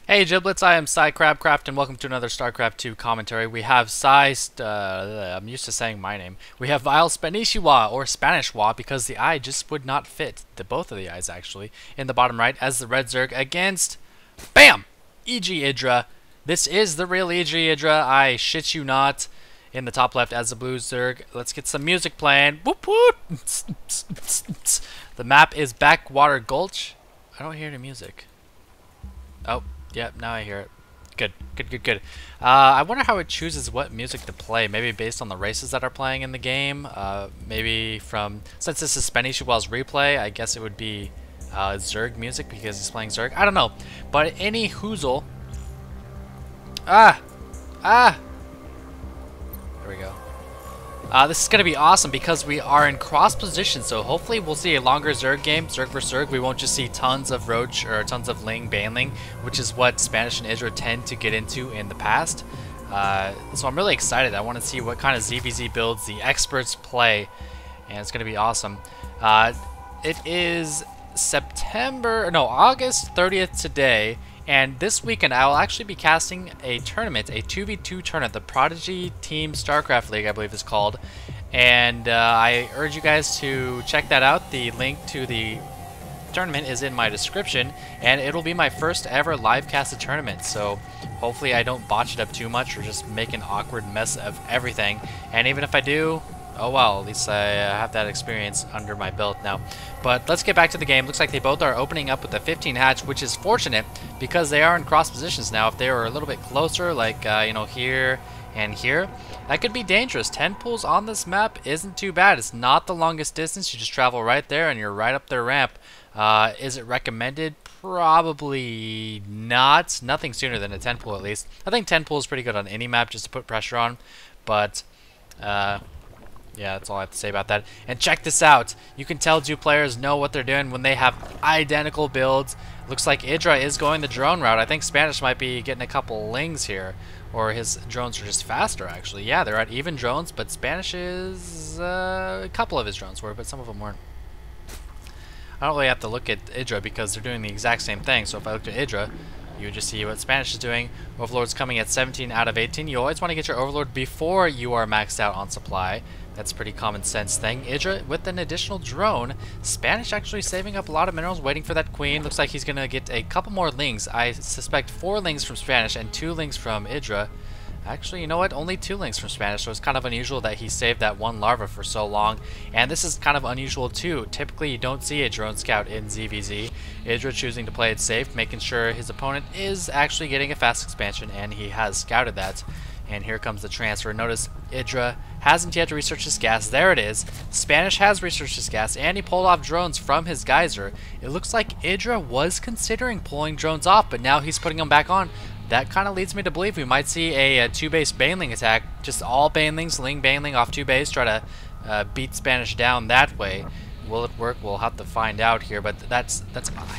Hey Giblets, I am PsyCrabcraft and welcome to another StarCraft 2 commentary. We have I'm used to saying my name. We have vileSpanishiwa, or Spanishwa, because the I just would not fit, both of the I's actually, in the bottom right as the red Zerg against, BAM! EGIdrA. This is the real EGIdrA, I shit you not, in the top left as the blue Zerg. Let's get some music playing. Whoop whoop! The map is Backwater Gulch. I don't hear the music. Oh. Yep, now I hear it. Good, good, good, good. I wonder how it chooses what music to play. Maybe based on the races that are playing in the game. Maybe from, since this is Spanishiwa's replay, I guess it would be Zerg music because he's playing Zerg. I don't know. But any hoozle. There we go. This is going to be awesome because we are in cross position, so hopefully we'll see a longer Zerg game, Zerg vs Zerg. We won't just see tons of Roach or tons of Ling, Baneling, which is what Spanish and IGIdrA tend to get into in the past. So I'm really excited. I want to see what kind of ZVZ builds the experts play, and it's going to be awesome. It is August 30th today. And this weekend, I will actually be casting a tournament, a 2v2 tournament, the Prodigy Team StarCraft League, I believe it's called. And I urge you guys to check that out. The link to the tournament is in my description, and it'll be my first ever live casted tournament. So hopefully I don't botch it up too much or just make an awkward mess of everything. And even if I do, oh well, at least I have that experience under my belt now. But let's get back to the game. Looks like they both are opening up with a 15 hatch, which is fortunate because they are in cross positions now. If they were a little bit closer, like, you know, here and here, that could be dangerous. 10 pools on this map isn't too bad. It's not the longest distance. You just travel right there and you're right up their ramp. Is it recommended? Probably not. Nothing sooner than a 10 pool at least. I think 10 pool is pretty good on any map just to put pressure on. But, yeah, that's all I have to say about that. And check this out. You can tell two players know what they're doing when they have identical builds. Looks like IGIdrA is going the drone route. I think Spanish might be getting a couple lings here. Or his drones are just faster, actually. Yeah, they're at even drones, but Spanish is... a couple of his drones were, but some of them weren't. I don't really have to look at IGIdrA because they're doing the exact same thing. So if I looked at IGIdrA, you would just see what Spanish is doing. Overlord's coming at 17 out of 18. You always want to get your Overlord before you are maxed out on supply. That's a pretty common sense thing. IGIdrA with an additional drone. Spanish actually saving up a lot of minerals, waiting for that queen. Looks like he's going to get a couple more lings. I suspect 4 lings from Spanish and 2 lings from IGIdrA. Actually, you know what? Only 2 lings from Spanish, so it's kind of unusual that he saved that 1 larva for so long. And this is kind of unusual too. Typically, you don't see a drone scout in ZVZ. IGIdrA choosing to play it safe, making sure his opponent is actually getting a fast expansion, and he has scouted that. And here comes the transfer. Notice IGIdrA hasn't yet researched his gas. There it is. Spanish has researched his gas, and he pulled off drones from his geyser. It looks like IGIdrA was considering pulling drones off, but now he's putting them back on. That kind of leads me to believe we might see a 2-base Baneling attack. Just all Banelings, Ling Baneling off 2 base, try to beat Spanish down that way. Will it work? We'll have to find out here, but that's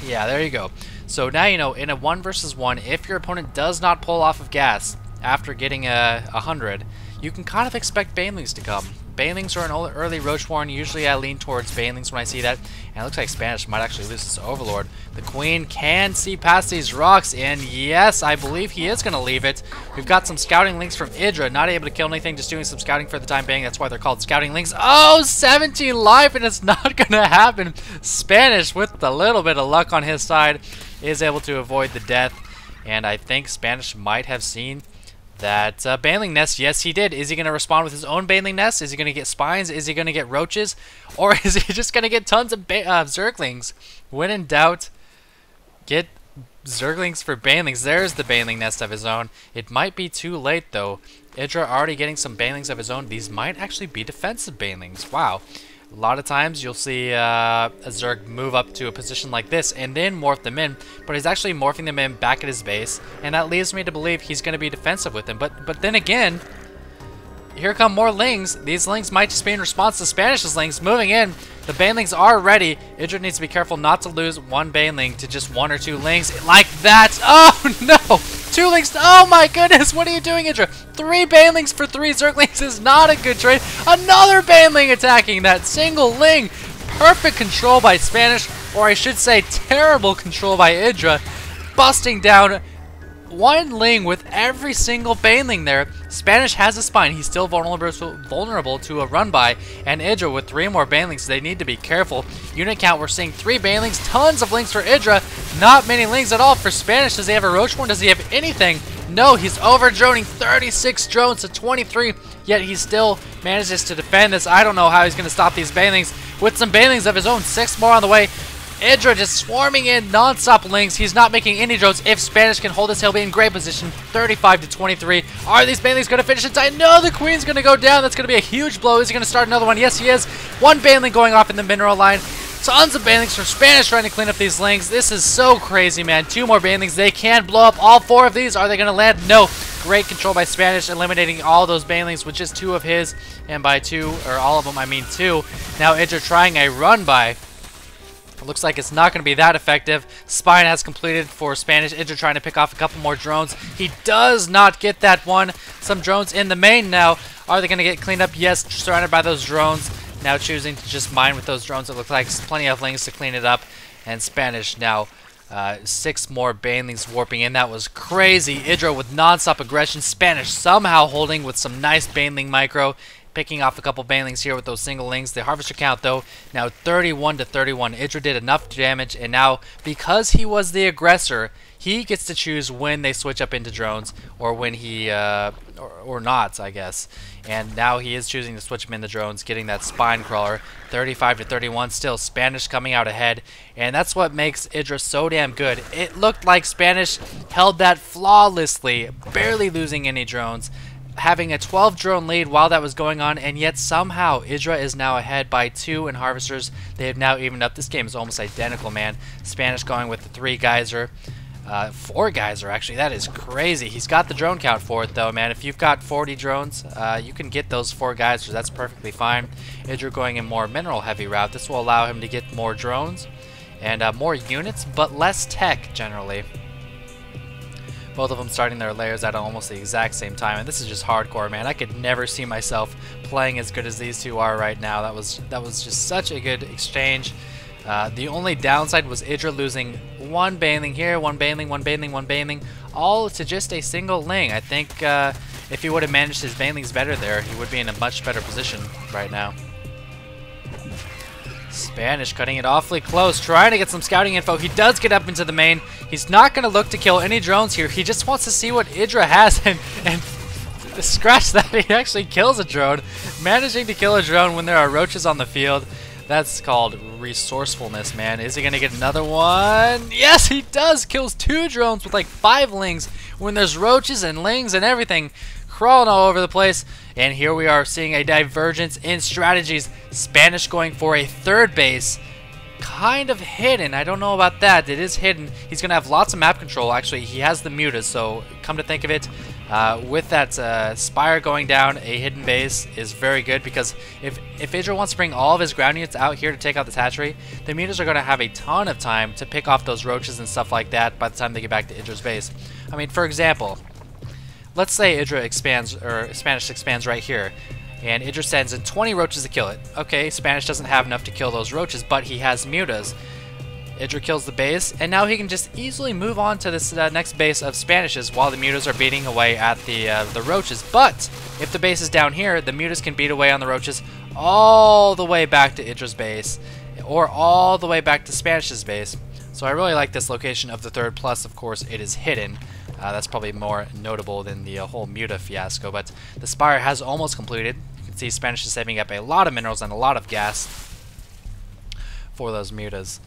yeah, there you go. So now you know, in a 1 versus 1, if your opponent does not pull off of gas after getting 100, you can kind of expect Banelings to come. Banelings are an early Roach Warren. Usually I lean towards Banelings when I see that. And it looks like Spanish might actually lose this Overlord. The Queen can see past these rocks, and yes, I believe he is going to leave it. We've got some scouting links from IGIdrA. Not able to kill anything, just doing some scouting for the time being. That's why they're called scouting links. Oh, 17 life, and it's not going to happen. Spanish, with a little bit of luck on his side, is able to avoid the death. And I think Spanish might have seen that Baneling nest. Yes, he did. Is he going to respond with his own Baneling nest? Is he going to get spines? Is he going to get roaches? Or is he just going to get tons of Zerglings? When in doubt, get Zerglings for Banelings. There's the Baneling nest of his own. It might be too late, though. IGIdrA already getting some Banelings of his own. These might actually be defensive Banelings. Wow. A lot of times you'll see a Zerg move up to a position like this and then morph them in, but he's actually morphing them in back at his base, and that leads me to believe he's going to be defensive with them. But then again, here come more lings. These lings might just be in response to Spanish's lings moving in. The Banelings are ready. IGIdrA needs to be careful not to lose 1 Baneling to just 1 or 2 lings like that. Oh no! 2 lings. Oh my goodness! What are you doing, IGIdrA? 3 Banelings for 3 Zerglings is not a good trade. Another Baneling attacking that single ling. Perfect control by Spanish, or I should say terrible control by IGIdrA. Busting down one Ling with every single Baneling there. Spanish has a spine. He's still vulnerable to a run by. And IGIdrA with 3 more Banelings. They need to be careful. Unit count, we're seeing 3 Banelings. Tons of Lings for IGIdrA. Not many Lings at all for Spanish. Does he have a Roachborn? Does he have anything? No, he's over droning 36 drones to 23. Yet he still manages to defend this. I don't know how he's going to stop these Banelings. With some Banelings of his own. 6 more on the way. IGIdrA just swarming in non-stop Lings. He's not making any drones. If Spanish can hold this, he'll be in great position. 35 to 23. Are these Banelings going to finish in time? No, the Queen's going to go down. That's going to be a huge blow. Is he going to start another one? Yes, he is. 1 Baneling going off in the mineral line. Tons of Banelings for Spanish trying to clean up these Lings. This is so crazy, man. 2 more Banelings. They can blow up all 4 of these. Are they going to land? No. Great control by Spanish, eliminating all those Banelings with just 2 of his. And by 2, or all of them, I mean 2. Now IGIdrA trying a run by. It looks like it's not going to be that effective. Spine has completed for Spanish. IGIdrA trying to pick off a couple more drones. He does not get that one. Some drones in the main now. Are they going to get cleaned up? Yes, surrounded by those drones. Now choosing to just mine with those drones. It looks like plenty of Lings to clean it up. And Spanish now 6 more Banelings warping in. That was crazy. IGIdrA with non-stop aggression. Spanish somehow holding with some nice Baneling micro. Picking off a couple Banelings here with those single Lings. The harvester count, though, now 31 to 31. IGIdrA did enough damage, and now, because he was the aggressor, he gets to choose when they switch up into drones, or when he, or not, I guess. And now he is choosing to switch them into drones, getting that spine crawler. 35 to 31, still Spanish coming out ahead, and that's what makes IGIdrA so damn good. It looked like Spanish held that flawlessly, barely losing any drones, having a 12 drone lead while that was going on, and yet somehow IGIdrA is now ahead by 2 in harvesters. They have now evened up. This game is almost identical, man. Spanish going with the 3 geyser. 4 geyser, actually. That is crazy. He's got the drone count for it, though, man. If you've got 40 drones, you can get those 4 geysers. That's perfectly fine. IGIdrA going in more mineral-heavy route. This will allow him to get more drones and more units, but less tech, generally. Both of them starting their layers at almost the exact same time, and this is just hardcore, man. I could never see myself playing as good as these 2 are right now. That was just such a good exchange. The only downside was IGIdrA losing 1 Baneling here, 1 Baneling, 1 Baneling, 1 Baneling, all to just a single Ling. I think if he would have managed his Banelings better there, he would be in a much better position right now. Spanish cutting it awfully close, trying to get some scouting info. He does get up into the main. He's not going to look to kill any drones here. He just wants to see what IGIdrA has, and scratch that, he actually kills a drone. Managing to kill a drone when there are roaches on the field, that's called resourcefulness, man. Is he going to get another one? Yes, he does. Kills 2 drones with like 5 Lings when there's roaches and Lings and everything crawling all over the place. And here we are seeing a divergence in strategies. Spanish going for a 3rd base. Kind of hidden. I don't know about that. It is hidden. He's going to have lots of map control. Actually, he has the mutas, so come to think of it, with that spire going down, a hidden base is very good, because if IGIdrA wants to bring all of his ground units out here to take out the hatchery, the mutas are going to have a ton of time to pick off those roaches and stuff like that by the time they get back to IGIdRA's base. I mean, for example, let's say IGIdrA expands, or Spanish expands right here, and IGIdrA sends in 20 roaches to kill it. Okay, Spanish doesn't have enough to kill those roaches, but he has mutas. IGIdrA kills the base, and now he can just easily move on to this next base of Spanish's while the mutas are beating away at the roaches. But if the base is down here, the mutas can beat away on the roaches all the way back to IGIdRA's base, or all the way back to Spanish's base. So I really like this location of the 3rd, plus of course it is hidden. That's probably more notable than the whole muta fiasco, but the spire has almost completed. You can see Spanish is saving up a lot of minerals and a lot of gas for those mutas.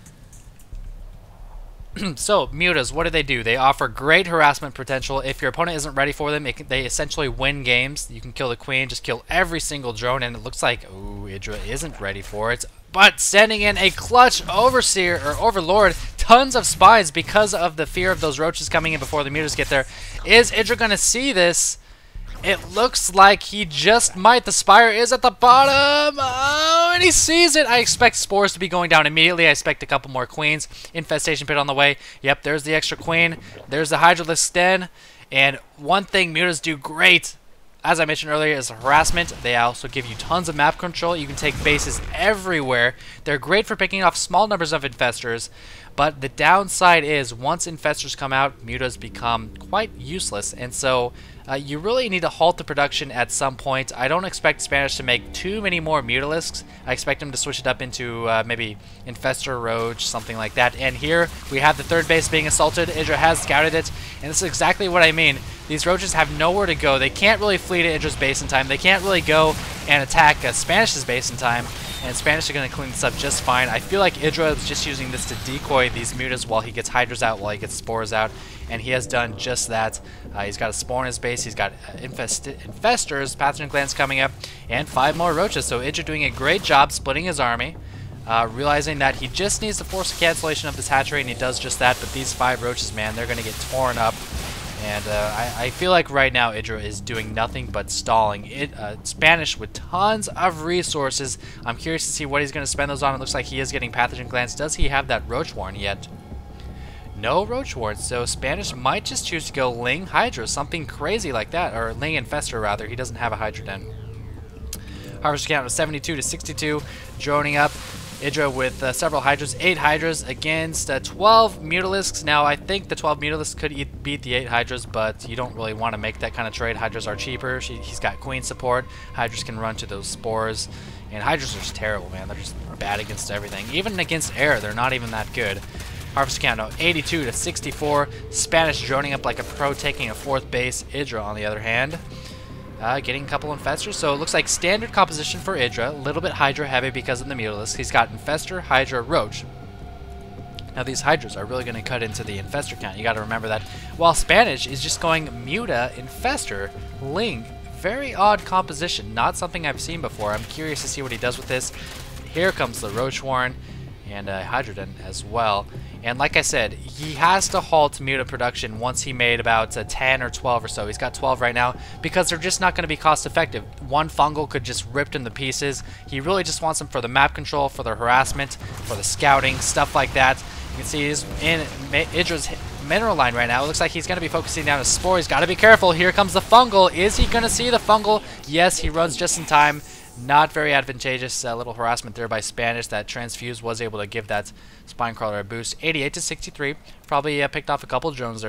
So, mutas, what do? They offer great harassment potential. If your opponent isn't ready for them, they essentially win games. You can kill the queen, just kill every single drone, and it looks like, ooh, IGIdrA isn't ready for it. But sending in a clutch overseer, or overlord, tons of spies because of the fear of those roaches coming in before the mutas get there. Is IGIdrA going to see this? It looks like he just might. The spire is at the bottom. Oh, and he sees it. I expect spores to be going down immediately. I expect a couple more queens. Infestation pit on the way. Yep, there's the extra queen. There's the hydralisk den. And one thing mutas do great, as I mentioned earlier, is harassment. They also give you tons of map control. You can take bases everywhere. They're great for picking off small numbers of infestors, But the downside is once infestors come out, mutas become quite useless, and so you really need to halt the production at some point. I don't expect Spanish to make too many more Mutalisks. I expect him to switch it up into maybe Infestor, Roach, something like that. And here we have the third base being assaulted. IGIdrA has scouted it, and this is exactly what I mean. These Roaches have nowhere to go. They can't really flee to IGIdRA's base in time. They can't really go and attack Spanish's base in time, and Spanish are going to clean this up just fine. I feel like IGIdrA is just using this to decoy these mutas while he gets Hydras out, while he gets Spores out, and he has done just that. He's got a Spore in his base, he's got Infestors, Pathogen Glands coming up, and 5 more Roaches. So IGIdrA doing a great job splitting his army, realizing that he just needs to force a cancellation of this hatchery, and he does just that. But these 5 Roaches, man, they're going to get torn up. And I feel like right now IGIdrA is doing nothing but stalling. Spanish with tons of resources. I'm curious to see what he's going to spend those on. It looks like he is getting Pathogen Glands. Does he have that Roach Warren yet? No Roach Warren, so Spanish might just choose to go Ling Hydra, something crazy like that. Or Ling Infestor, rather. He doesn't have a Hydra den. Harvest count of 72 to 62. Droning up. IGIdrA with several Hydras, 8 Hydras against 12 Mutalisks. Now, I think the 12 Mutalisks could beat the 8 Hydras, but you don't really want to make that kind of trade. Hydras are cheaper. He's got Queen support. Hydras can run to those Spores, and Hydras are just terrible, man. They're just bad against everything. Even against air, they're not even that good. Harvest count now 82 to 64. Spanish droning up like a pro, taking a 4th base. IGIdrA, on the other hand, getting a couple Infestors. So it looks like standard composition for IGIdrA, a little bit Hydra heavy because of the Mutalisk. He's got Infestor, Hydra, Roach. Now these Hydras are really going to cut into the Infestor count. You got to remember that. While Spanish is just going Muta, Infestor, Ling. Very odd composition. Not something I've seen before. I'm curious to see what he does with this. Here comes the Roach Warren and Hydra den as well. And like I said, he has to halt Muta production once he made about 10 or 12 or so. He's got 12 right now because they're just not going to be cost effective. One fungal could just rip them to pieces. He really just wants them for the map control, for the harassment, for the scouting, stuff like that. You can see he's in IGIdRA's mineral line right now. It looks like he's going to be focusing down his Spore. He's got to be careful. Here comes the fungal. Is he going to see the fungal? Yes, he runs just in time. Not very advantageous. Little harassment there by Spanish. That Transfuse was able to give that Spinecrawler a boost. 88 to 63. Probably picked off a couple drones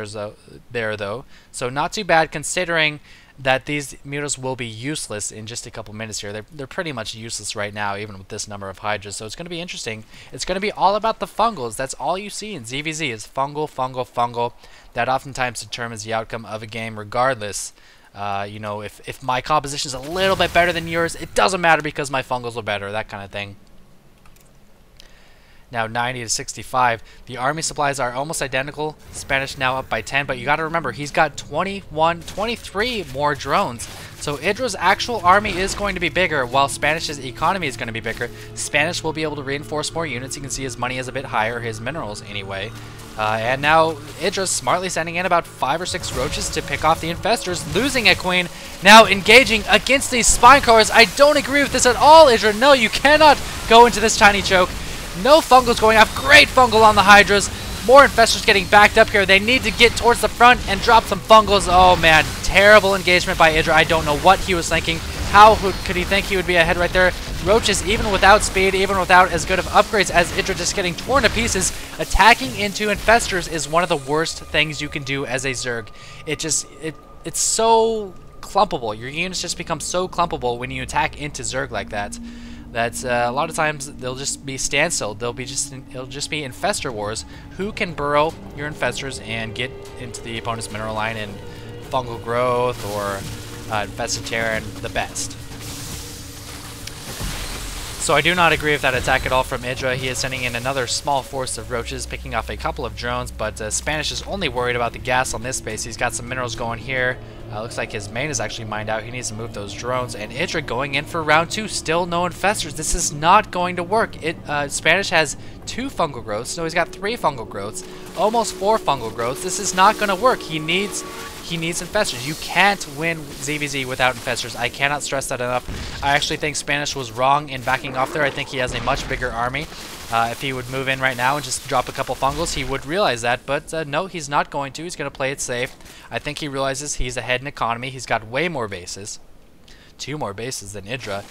there though. So not too bad considering that these mutas will be useless in just a couple minutes here. They're pretty much useless right now, even with this number of Hydras. So it's going to be interesting. It's going to be all about the fungals. That's all you see in ZVZ is fungal, fungal, fungal. That oftentimes determines the outcome of a game regardless. You know, if my composition is a little bit better than yours, it doesn't matter because my fungals are better, that kind of thing. Now 90 to 65. The army supplies are almost identical. Spanish now up by 10, but you got to remember he's got 23 more drones. So IGIdRA's actual army is going to be bigger, while Spanish's economy is going to be bigger. Spanish will be able to reinforce more units. You can see his money is a bit higher, his minerals anyway. And now IGIdRA's smartly sending in about 5 or 6 Roaches to pick off the Infestors, losing a Queen. Now engaging against these Spinecrawlers. I don't agree with this at all, IGIdRA. No, you cannot go into this tiny choke. No fungals going off. Great fungal on the Hydras. More Infestors getting backed up here. They need to get towards the front and drop some fungals. Oh man, terrible engagement by IGIdRA. I don't know what he was thinking. How could he think he would be ahead right there? Roaches, even without speed, even without as good of upgrades as IGIdRA, just getting torn to pieces. Attacking into Infestors is one of the worst things you can do as a Zerg. It's so clumpable. Your units just become so clumpable when you attack into Zerg like that. That's a lot of times they'll just be standstill. It'll just be Infestor wars. Who can burrow your Infestors and get into the opponent's mineral line and fungal growth or infested Terran the best. So I do not agree with that attack at all from IGIdRA. He is sending in another small force of Roaches, picking off a couple of drones, but Spanish is only worried about the gas on this base. He's got some minerals going here. Looks like his main is actually mined out. He needs to move those drones. And IGIdRA going in for round 2. Still no Infestors. This is not going to work. Spanish has 2 fungal growths. No, he's got 3 fungal growths. Almost 4 fungal growths. This is not going to work. He needs Infestors. You can't win ZVZ without Infestors. I cannot stress that enough. I actually think Spanish was wrong in backing off there. I think he has a much bigger army. If he would move in right now and just drop a couple fungals, he would realize that. But no, he's not going to. He's going to play it safe. I think he realizes he's ahead in economy. He's got way more bases. 2 more bases than EGIdrA.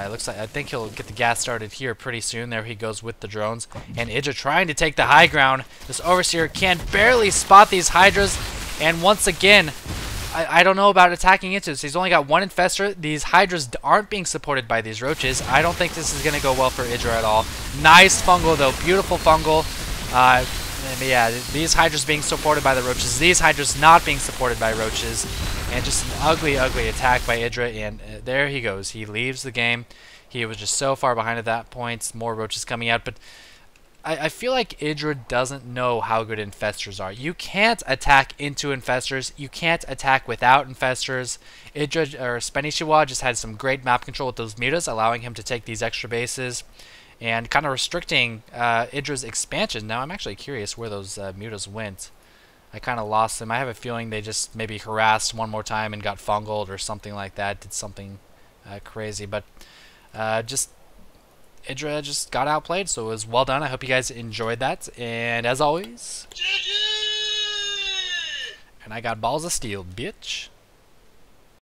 It looks like, I think he'll get the gas started here pretty soon. There he goes with the drones. And EGIdrA trying to take the high ground. This Overseer can barely spot these Hydras. And once again, I don't know about attacking into this. He's only got 1 Infestor. These Hydras aren't being supported by these Roaches. I don't think this is going to go well for EGIdrA at all. Nice fungal, though. Beautiful fungal. And yeah, these Hydras being supported by the Roaches. These Hydras not being supported by Roaches. And just an ugly, ugly attack by EGIdrA. And there he goes. He leaves the game. He was just so far behind at that point. More Roaches coming out. But I feel like EGIdrA doesn't know how good Infestors are. You can't attack into Infestors. You can't attack without Infestors. EGIdrA, or SC2 just had some great map control with those mutas, allowing him to take these extra bases and kind of restricting EGIdRA's expansion. Now I'm actually curious where those mutas went. I kind of lost them. I have a feeling they just maybe harassed one more time and got fungled or something like that. Did something crazy. But just EGIdrA just got outplayed, so it was well done. I hope you guys enjoyed that. And as always, and I got balls of steel, bitch.